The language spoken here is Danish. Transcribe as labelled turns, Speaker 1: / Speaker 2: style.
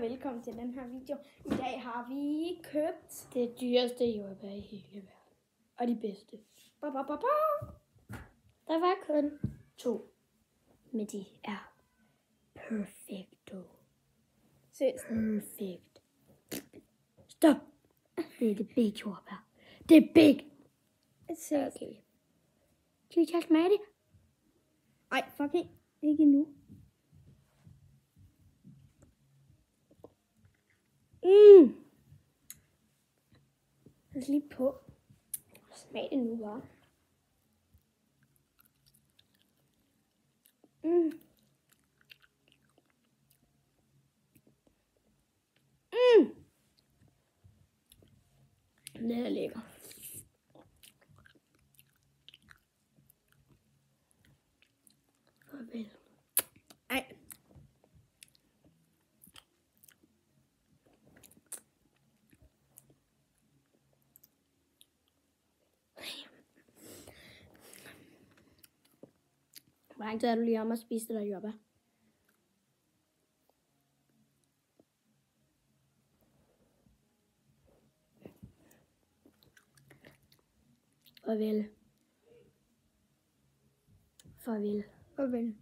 Speaker 1: Velkommen til den her video. I dag har vi købt
Speaker 2: det dyreste jordbær i hele verden. Og de bedste. Der var kun 2. Men de er perfecto. Perfect. Stop. Det er det big jordbær. Det er big. Okay. Kan vi tage smage det?
Speaker 1: Ej, fuck ikke nu. Pas lige på. Smag det nu bare.
Speaker 2: Det er lækker. Farvel.
Speaker 1: Ej.
Speaker 2: Hvor lang tid er du lige om at spise det der jordbær? Farvel. Farvel.
Speaker 1: Farvel.